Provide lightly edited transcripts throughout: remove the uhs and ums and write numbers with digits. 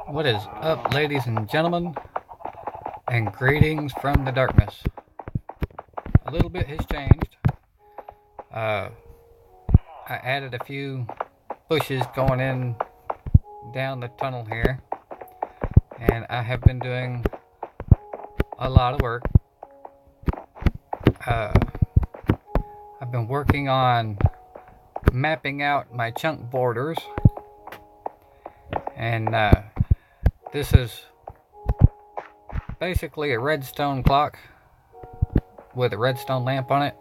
What is up, ladies and gentlemen, and greetings from the darkness. A little bit has changed. I added a few bushes going in down the tunnel here, and I have been doing a lot of work. I've been working on mapping out my chunk borders, and this is basically a redstone clock with a redstone lamp on it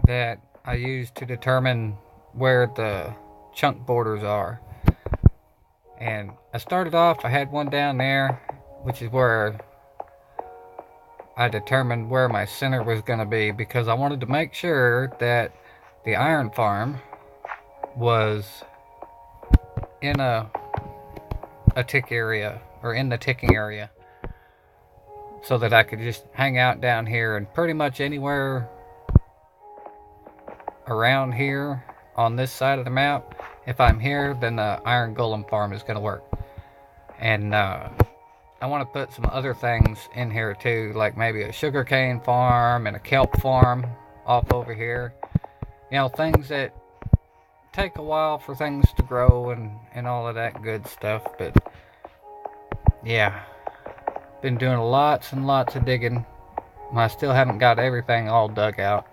that I use to determine where the chunk borders are. And I started off, I had one down there, which is where I determined where my center was going to be, because I wanted to make sure that the iron farm was in a tick area, or in the ticking area, so that I could just hang out down here, and pretty much anywhere around here on this side of the map, if I'm here, then the iron golem farm is going to work. And I want to put some other things in here too, like maybe a sugarcane farm and a kelp farm off over here. You know, things that take a while for things to grow and all of that good stuff. But yeah, been doing lots and lots of digging. I still haven't got everything all dug out,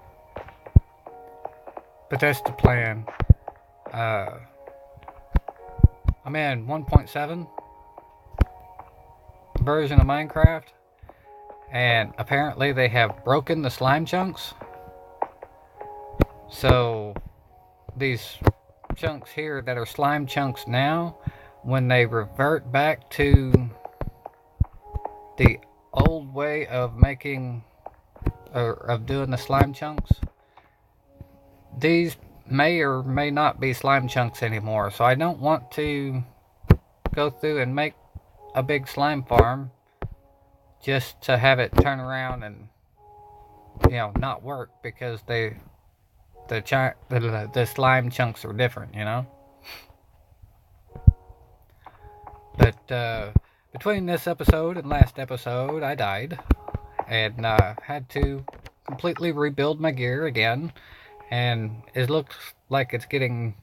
but that's the plan. I'm in 1.7 version of Minecraft, and apparently they have broken the slime chunks. So these chunks here that are slime chunks now, when they revert back to the old way of making or of doing the slime chunks, these may or may not be slime chunks anymore. So I don't want to go through and make a big slime farm just to have it turn around and, you know, not work, because the slime chunks are different, you know. But between this episode and last episode, I died and had to completely rebuild my gear again, and it looks like it's getting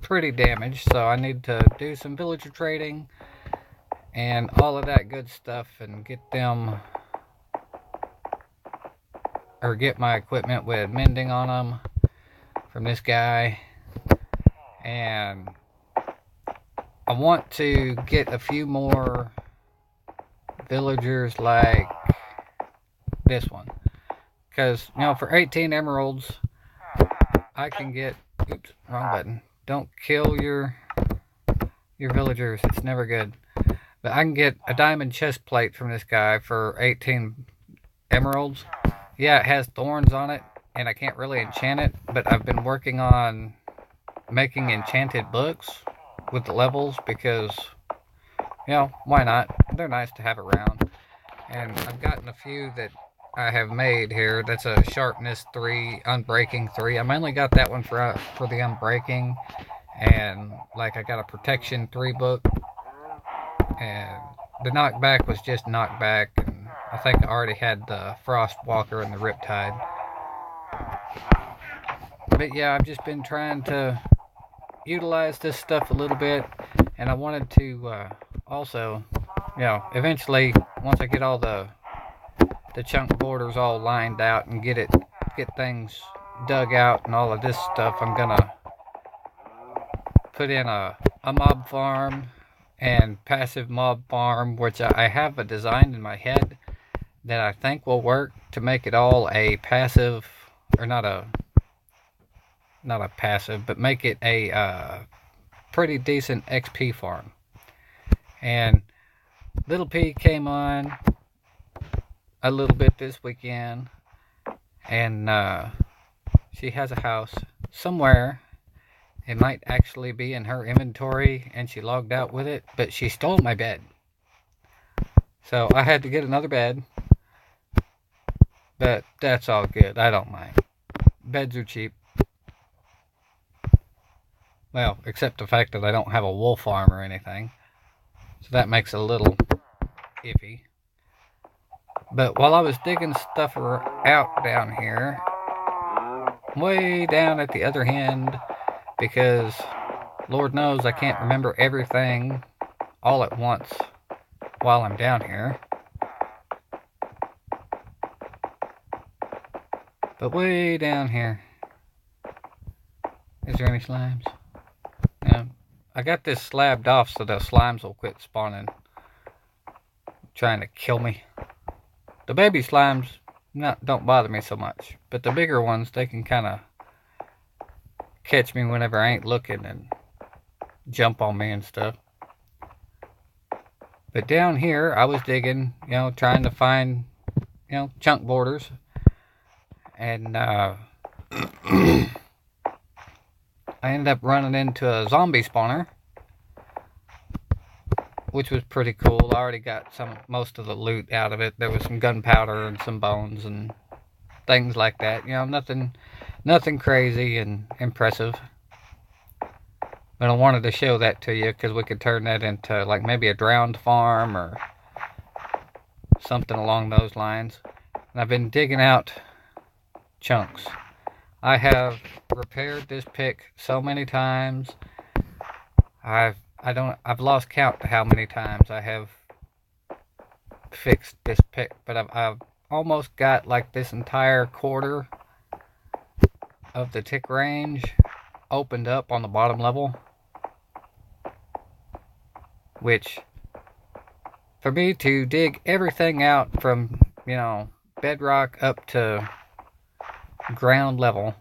pretty damaged, so I need to do some villager trading and all of that good stuff, and get my equipment with mending on them from this guy. And I want to get a few more villagers like this one, because, you know, for 18 emeralds I can get, oops, wrong button, don't kill your villagers, it's never good. But I can get a diamond chest plate from this guy for 18 emeralds. Yeah, it has thorns on it, and I can't really enchant it, but I've been working on making enchanted books with the levels, because, you know, why not? They're nice to have around. And I've gotten a few that I have made here. That's a sharpness 3, unbreaking 3. I mainly got that one for the unbreaking, and like I got a protection 3 book. And the knockback was just knockback, and I think I already had the Frostwalker and the Riptide. But yeah, I've just been trying to utilize this stuff a little bit, and I wanted to also, you know, eventually, once I get all the chunk borders all lined out and get things dug out and all of this stuff, I'm gonna put in a mob farm and passive mob farm, which I have a design in my head that I think will work to make it all a passive, or not a passive, but make it a pretty decent XP farm. And Little P came on a little bit this weekend, and she has a house somewhere. It might actually be in her inventory, and she logged out with it, but she stole my bed. So I had to get another bed, but that's all good. I don't mind. Beds are cheap. Well, except the fact that I don't have a wool farm or anything. So that makes it a little iffy. But while I was digging stuff out down here, way down at the other end, because Lord knows I can't remember everything all at once while I'm down here. But way down here, is there any slimes? Yeah, I got this slabbed off so the slimes will quit spawning, trying to kill me. The baby slimes don't bother me so much, but the bigger ones, they can kind of catch me whenever I ain't looking and jump on me and stuff. But down here, I was digging, trying to find, chunk borders. And I ended up running into a zombie spawner, which was pretty cool. I already got most of the loot out of it. There was some gunpowder and some bones and things like that. Nothing crazy and impressive. But I wanted to show that to you because we could turn that into like maybe a drowned farm or something along those lines. And I've been digging out chunks. I have repaired this pick so many times. I've lost count to how many times I have fixed this pick, but I've almost got like this entire quarter of the tick range opened up on the bottom level, which for me to dig everything out from bedrock up to ground level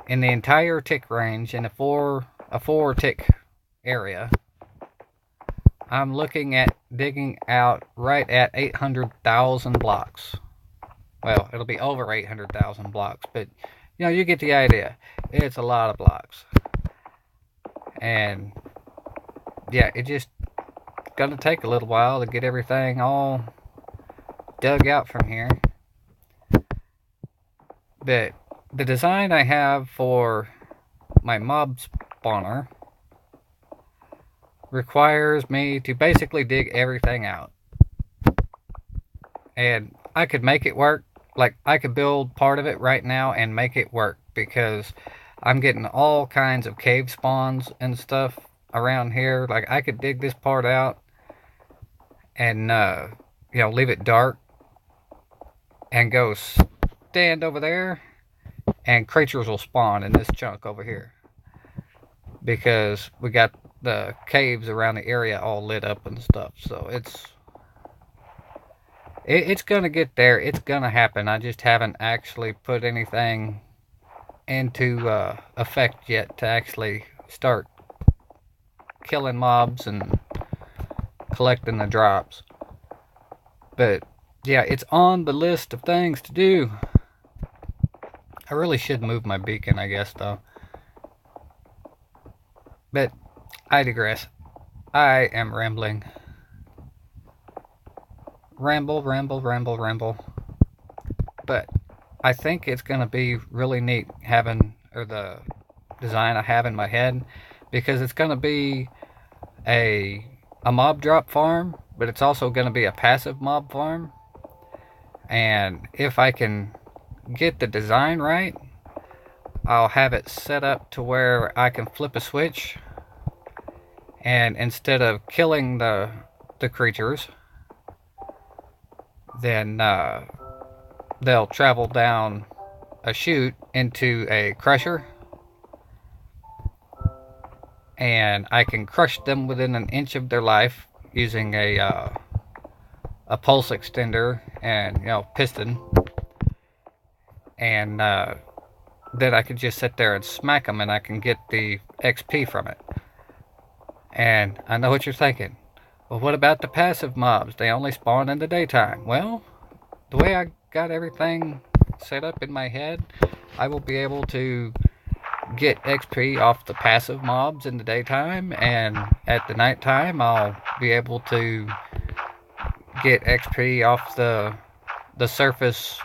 in the entire tick range in a four tick area, I'm looking at digging out right at 800,000 blocks. Well, it'll be over 800,000 blocks, but you get the idea. It's a lot of blocks. And yeah, it just gonna take a little while to get everything all dug out from here. But the design I have for my mob spawner requires me to basically dig everything out. And I could make it work. Like, I could build part of it right now and make it work because I'm getting all kinds of cave spawns and stuff around here. Like, I could dig this part out and, leave it dark and go stand over there and creatures will spawn in this chunk over here because we got the caves around the area all lit up and stuff. So it's gonna get there. It's gonna happen. I just haven't actually put anything into effect yet to actually start killing mobs and collecting the drops. But yeah, it's on the list of things to do. I really should move my beacon, I guess, though. But I digress. I am rambling. Ramble. But I think it's going to be really neat the design I have in my head, because it's going to be a mob drop farm, but it's also going to be a passive mob farm. And if I can get the design right, I'll have it set up to where I can flip a switch, and instead of killing the creatures, then they'll travel down a chute into a crusher, and I can crush them within an inch of their life using a pulse extender and piston, and then I can just sit there and smack them and I can get the XP from it. And I know what you're thinking. Well, what about the passive mobs? They only spawn in the daytime. Well, the way I got everything set up in my head, I will be able to get XP off the passive mobs in the daytime, and at the nighttime I'll be able to get XP off the surface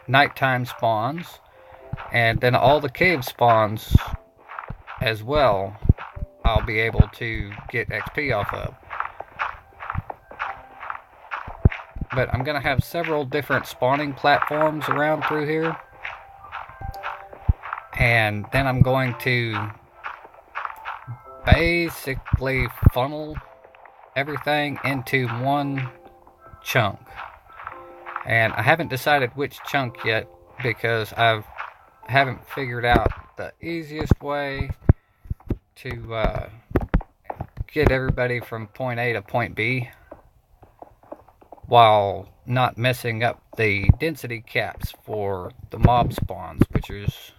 nighttime spawns, and then all the cave spawns as well I'll be able to get XP off of. But I'm going to have several different spawning platforms around through here. And then I'm going to basically funnel everything into one chunk. And I haven't decided which chunk yet because I haven't figured out the easiest way to get everybody from point A to point B while not messing up the density caps for the mob spawns, which is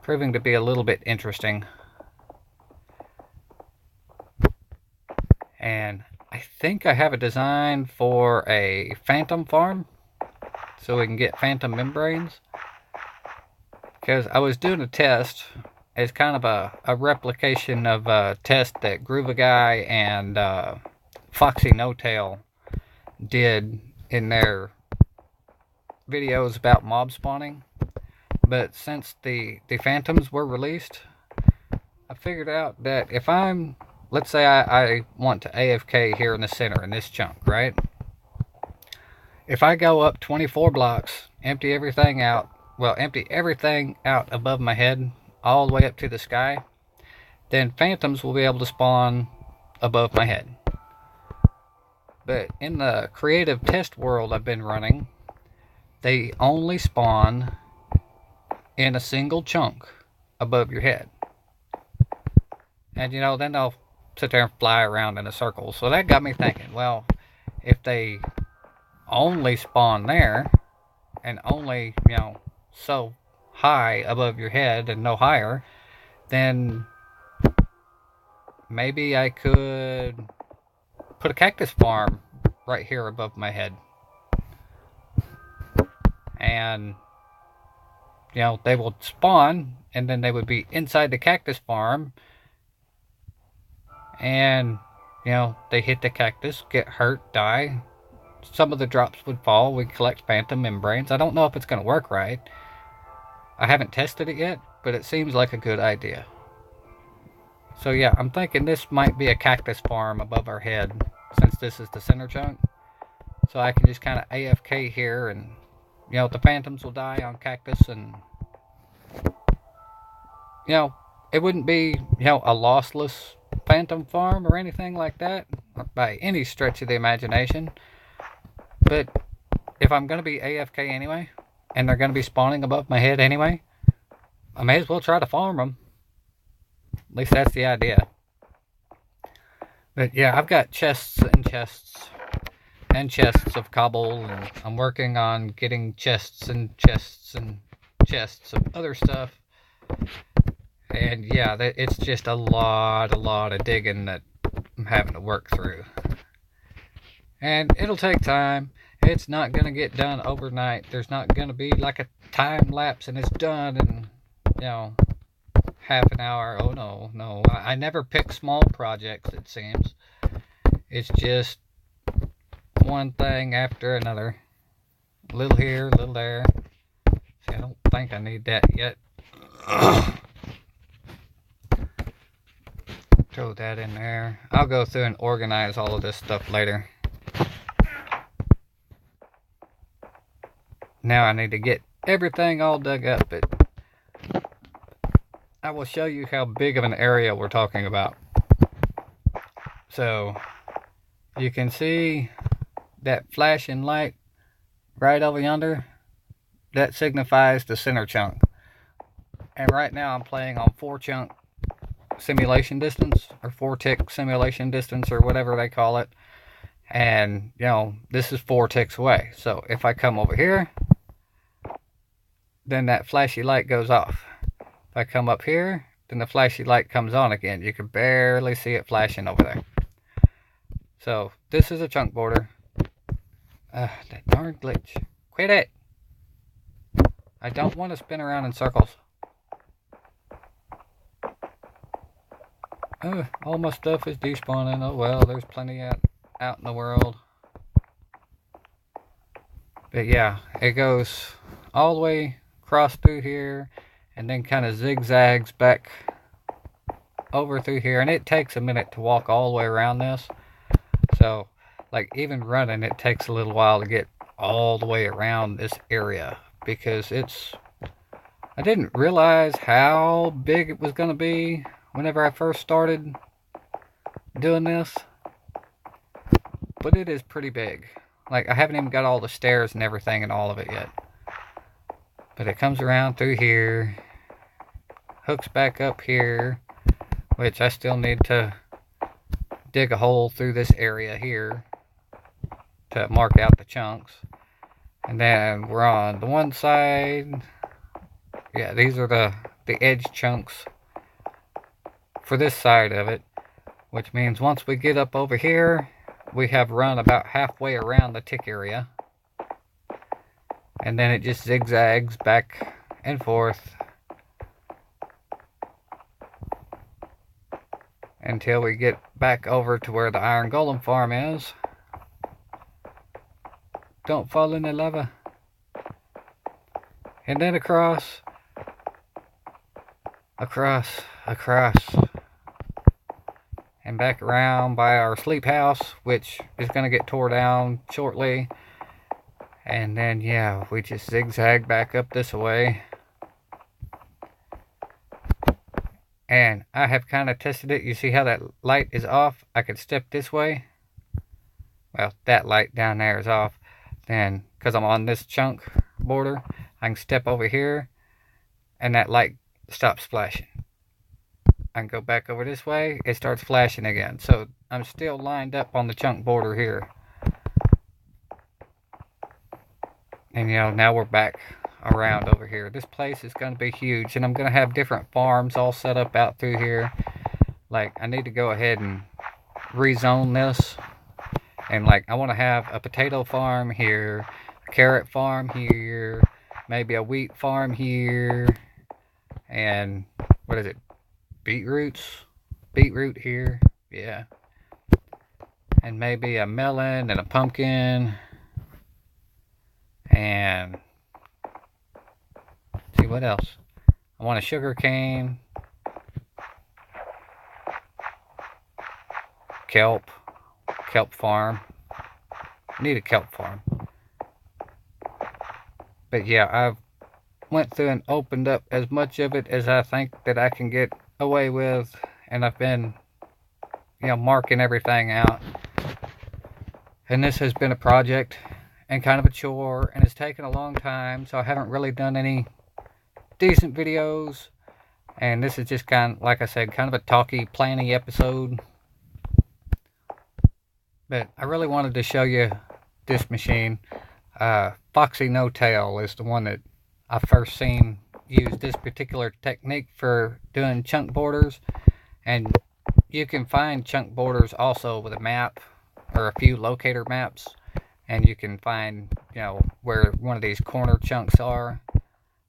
proving to be a little bit interesting. And I think I have a design for a phantom farm so we can get phantom membranes, because I was doing a test. It's kind of a replication of a test that GruvaGuy and Foxynotail did in their videos about mob spawning. But since the phantoms were released, I figured out that if let's say I want to AFK here in the center in this chunk, right? If I go up 24 blocks, empty everything out above my head, all the way up to the sky, then phantoms will be able to spawn above my head. But in the creative test world I've been running, they only spawn in a single chunk above your head. And then they'll sit there and fly around in a circle. So that got me thinking, well, if they only spawn there and only, so high above your head and no higher, then maybe I could put a cactus farm right here above my head. And they will spawn, and then they would be inside the cactus farm, and they hit the cactus, get hurt, die. Some of the drops would fall. We'd collect phantom membranes. I don't know if it's going to work right. I haven't tested it yet, but it seems like a good idea. So yeah, I'm thinking this might be a cactus farm above our head, since this is the center chunk. So I can just kind of AFK here, and the phantoms will die on cactus, and it wouldn't be a lossless phantom farm or anything like that by any stretch of the imagination. But if I'm going to be AFK anyway, and they're going to be spawning above my head anyway, I may as well try to farm them. At least that's the idea. But yeah, I've got chests and chests and chests of cobble, and I'm working on getting chests and chests and chests of other stuff. And yeah, it's just a lot of digging that I'm having to work through. And it'll take time. It's not going to get done overnight. There's not going to be like a time lapse and it's done in, half an hour. Oh, no. I never pick small projects, it seems. It's just one thing after another. A little here, a little there. See, I don't think I need that yet. Throw that in there. I'll go through and organize all of this stuff later. Now I need to get everything all dug up, but I will show you how big of an area we're talking about. So you can see that flashing light right over yonder. That signifies the center chunk. And right now I'm playing on 4-chunk simulation distance, or 4-tick simulation distance, or whatever they call it. And this is 4 ticks away. So if I come over here, then that flashy light goes off. If I come up here, then the flashy light comes on again. You can barely see it flashing over there. So this is a chunk border. That darn glitch. Quit it! I don't want to spin around in circles. All my stuff is despawning. Oh well, there's plenty out in the world. But yeah, it goes all the way across through here, and then kind of zigzags back over through here, and it takes a minute to walk all the way around this. So like even running, it takes a little while to get all the way around this area because I didn't realize how big it was going to be whenever I first started doing this, but it is pretty big. Like, I haven't even got all the stairs and everything and all of it yet. But it comes around through here, hooks back up here, which I still need to dig a hole through this area here to mark out the chunks. And then we're on the one side. Yeah, these are the edge chunks for this side of it, which means once we get up over here, we have run about halfway around the tick area, and then it just zigzags back and forth until we get back over to where the iron golem farm is. Don't fall in the lava. And then across, and back around by our sleep house, which is going to get tore down shortly. And then, yeah, we just zigzag back up this way. And I have kind of tested it. You see how that light is off? I could step this way. Well, that light down there is off. Then, because I'm on this chunk border, I can step over here, and that light stops flashing. I can go back over this way, it starts flashing again. So I'm still lined up on the chunk border here. And you know, now we're back around over here. This place is going to be huge, and I'm going to have different farms all set up out through here. Like, I need to go ahead and rezone this. And like, I want to have a potato farm here, a carrot farm here, maybe a wheat farm here, and what is it? Beetroot here, yeah, and maybe a melon and a pumpkin, and let's see what else. I want a sugar cane, kelp farm. I need a kelp farm. But yeah, I've went through and opened up as much of it as I think that I can get away with, and I've been, you know, marking everything out. And this has been a project and kind of a chore, and it's taken a long time, so I haven't really done any decent videos. And this is just kind of, like I said, kind of a talky, planny episode. But I really wanted to show you this machine. Foxynotail is the one that I first seen use this particular technique for doing chunk borders. And you can find chunk borders also with a map or a few locator maps, and you can find, you know, where one of these corner chunks are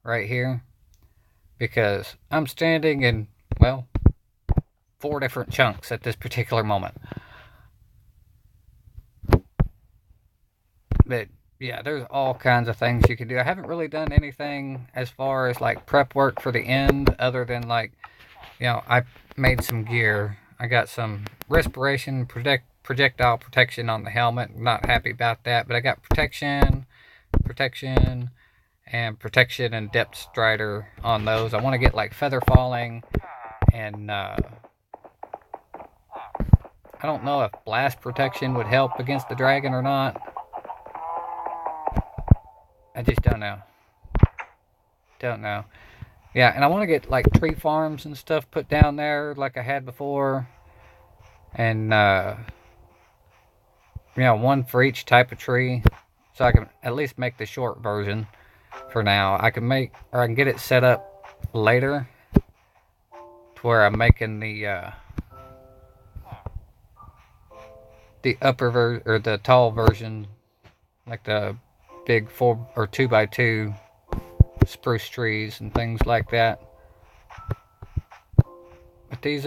right here, because I'm standing in, well, 4 different chunks at this particular moment. But yeah, there's all kinds of things you can do. I haven't really done anything as far as like prep work for the end, other than like, you know, I made some gear. I got some respiration projectile protection on the helmet. Not happy about that, but I got protection, and protection and depth strider on those. I want to get like feather falling, and I don't know if blast protection would help against the dragon or not. I just don't know. Yeah, and I want to get like tree farms and stuff put down there like I had before. And, you know, one for each type of tree. So I can at least make the short version for now. I can get it set up later to where I'm making the upper version, or the tall version, like the big 4 or 2x2 spruce trees and things like that. But that's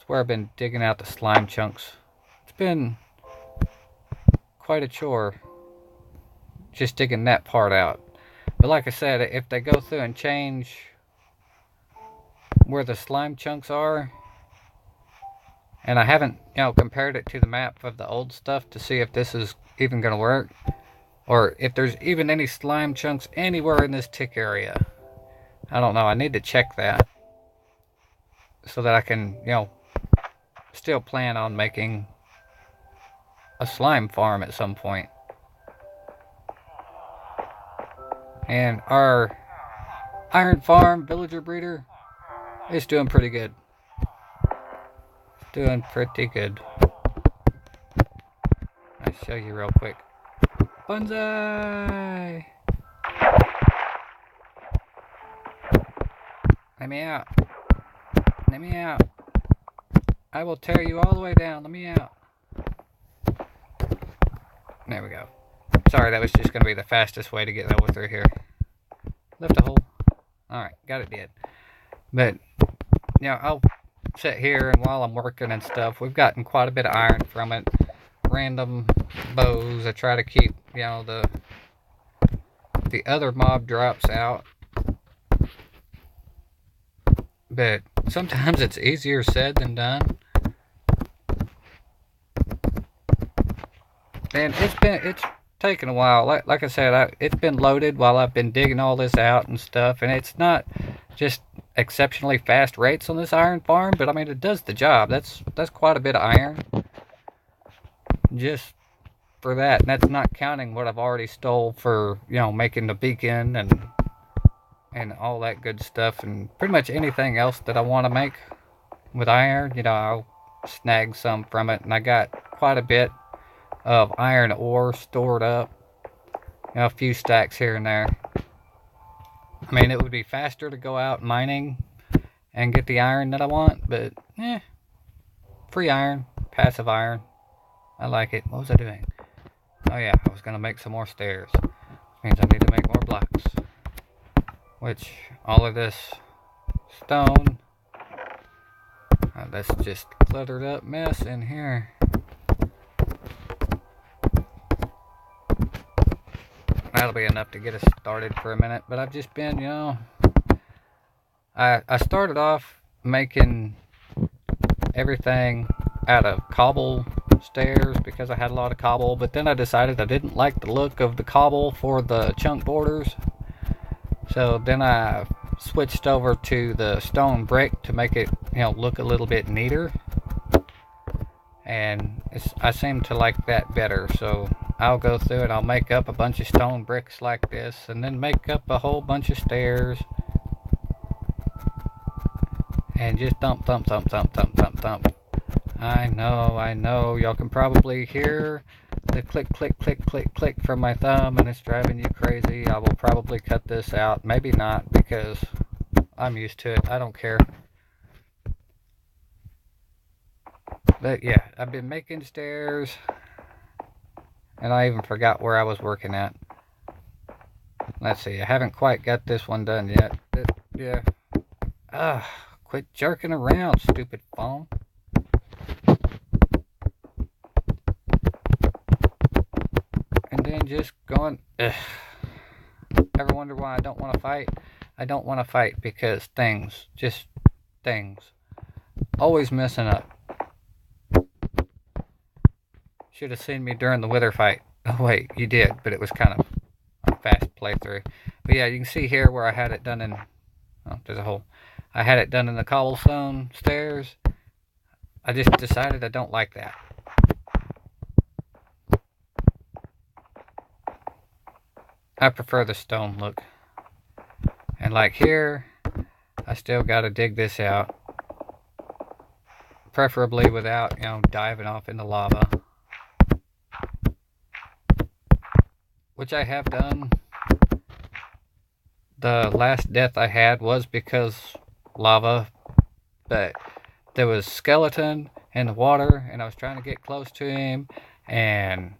where I've been digging out the slime chunks. It's been quite a chore just digging that part out. But like I said, if they go through and change where the slime chunks are, And I haven't, compared it to the map of the old stuff to see if this is even going to work. Or if there's even any slime chunks anywhere in this tick area. I don't know. I need to check that. So that I can, still plan on making a slime farm at some point. And our iron farm villager breeder is doing pretty good. Doing pretty good. I'll show you real quick. Bonsai! Let me out. Let me out. I will tear you all the way down. Let me out. There we go. Sorry, that was just going to be the fastest way to get over through here. Lift a hole. Alright, got it dead. But, I'll sit here, and while I'm working and stuff, we've gotten quite a bit of iron from it. Random bows. I try to keep, the other mob drops out. But sometimes it's easier said than done. And it's taken a while. Like I said, it's been loaded while I've been digging all this out and stuff. And it's not just exceptionally fast rates on this iron farm, but I mean, it does the job. That's quite a bit of iron. Just for that. And that's not counting what I've already stole for, making the beacon and all that good stuff. And pretty much anything else that I want to make with iron, I'll snag some from it. And I got quite a bit of iron ore stored up. A few stacks here and there. I mean, it would be faster to go out mining and get the iron that I want, but free iron, passive iron. I like it. What was I doing? Oh yeah, I was gonna make some more stairs. Means I need to make more blocks. Which all of this stone, that's just cluttered up mess in here. That'll be enough to get us started for a minute. But I've just been, I started off making everything out of cobble stairs because I had a lot of cobble. But then I decided I didn't like the look of the cobble for the chunk borders. So then I switched over to the stone brick to make it, look a little bit neater. And I seem to like that better. So I'll go through it. I'll make up a bunch of stone bricks like this, and then make up a whole bunch of stairs, and just thump, thump, thump, thump, thump, thump, thump. I know. Y'all can probably hear the click, click, click, click, click from my thumb, and it's driving you crazy. I will probably cut this out. Maybe not, because I'm used to it. I don't care. But yeah, I've been making stairs. And I even forgot where I was working at. Let's see, I haven't quite got this one done yet. But, yeah. Quit jerking around, stupid phone. And then just going, Ever wonder why I don't want to fight? I don't want to fight because things. Always messing up. Should have seen me during the wither fight. Oh wait, you did, but it was kind of a fast playthrough. But yeah, you can see here where I had it done in... Oh, there's a hole. I had it done in the cobblestone stairs. I just decided I don't like that. I prefer the stone look. And like here, I still got to dig this out. Preferably without, diving off into lava. Which I have done. The last death I had was because lava, but there was skeleton in the water, and I was trying to get close to him, and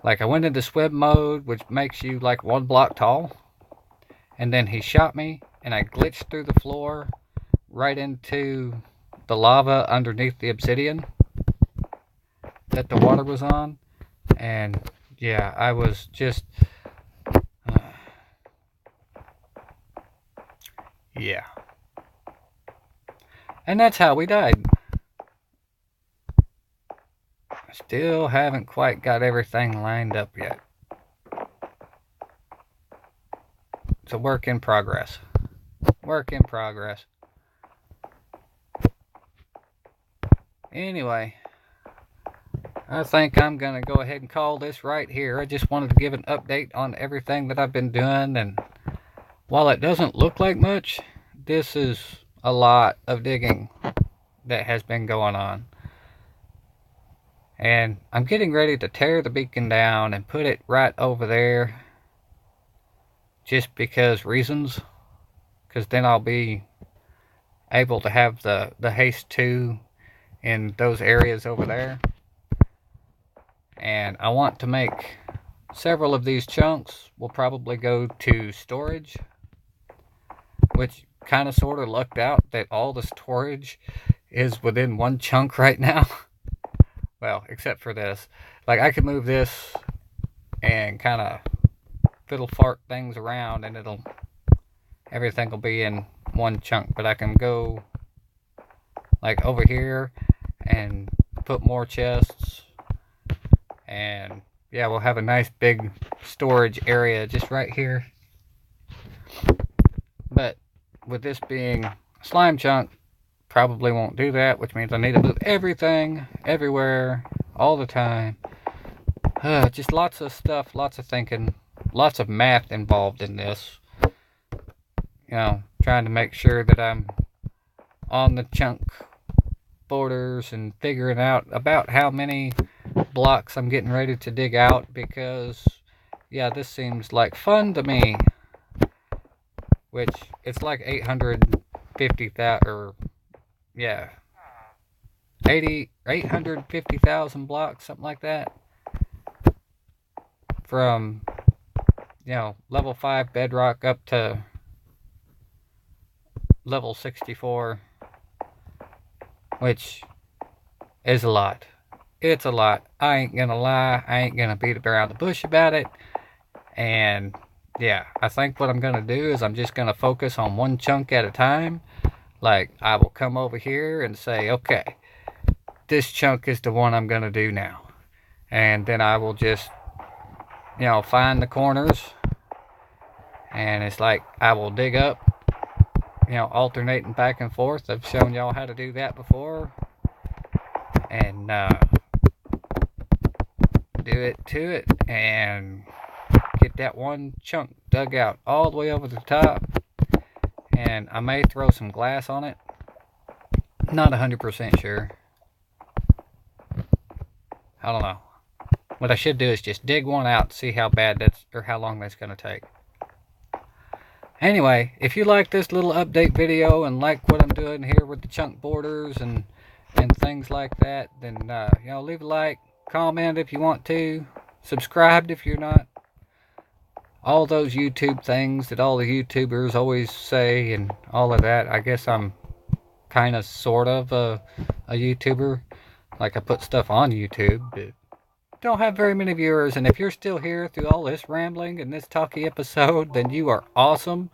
like I went into swim mode, which makes you like 1 block tall, and then he shot me, and I glitched through the floor right into the lava underneath the obsidian that the water was on, and yeah, I was just, yeah. And that's how we died. Still haven't quite got everything lined up yet. It's a work in progress. Work in progress. Anyway, I think I'm going to go ahead and call this right here. I just wanted to give an update on everything that I've been doing. And while it doesn't look like much, this is a lot of digging that has been going on. And I'm getting ready to tear the beacon down and put it right over there. Just because reasons. Because then I'll be able to have the haste 2 in those areas over there. And I want to make several of these chunks will probably go to storage. Which kind of sort of lucked out that all the storage is within one chunk right now. Well, except for this. Like, I could move this and kind of fiddle fart things around and everything will be in one chunk. But I can go like over here and put more chests. And yeah, we'll have a nice big storage area just right here. But with this being a slime chunk, probably won't do that, which means I need to move everything, everywhere, all the time. Just lots of stuff, lots of thinking, lots of math involved in this. You know, trying to make sure that I'm on the chunk borders and figuring out about how many blocks I'm getting ready to dig out, because yeah, this seems like fun to me. Which, it's like 850,000, or yeah, 850,000 blocks, something like that. From, you know, level 5 Bedrock up to level 64. Which is a lot. It's a lot. I ain't gonna lie. I ain't gonna beat around the bush about it. And yeah, I think what I'm gonna do is I'm just gonna focus on one chunk at a time. Like, I will come over here and say, okay, this chunk is the one I'm gonna do now. And then I will just, you know, find the corners. And it's like, I will dig up, you know, alternating back and forth. I've shown y'all how to do that before. And do it to it and get that one chunk dug out all the way over the top. And I may throw some glass on it. Not 100% sure. I don't know. What I should do is just dig one out, see how bad that's, or how long that's going to take. Anyway, if you like this little update video and like what I'm doing here with the chunk borders and things like that, then you know, leave a like, comment if you want to, subscribe if you're not. All those YouTube things that all the YouTubers always say and all of that. I guess I'm kind of sort of a YouTuber. Like, I put stuff on YouTube, but don't have very many viewers. And if you're still here through all this rambling and this talky episode, then you are awesome.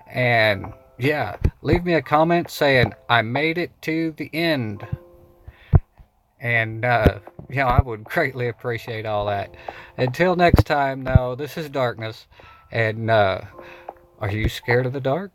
And yeah, leave me a comment saying I made it to the end. And you know, I would greatly appreciate all that. Until next time, though, this is Darkness. And are you scared of the dark?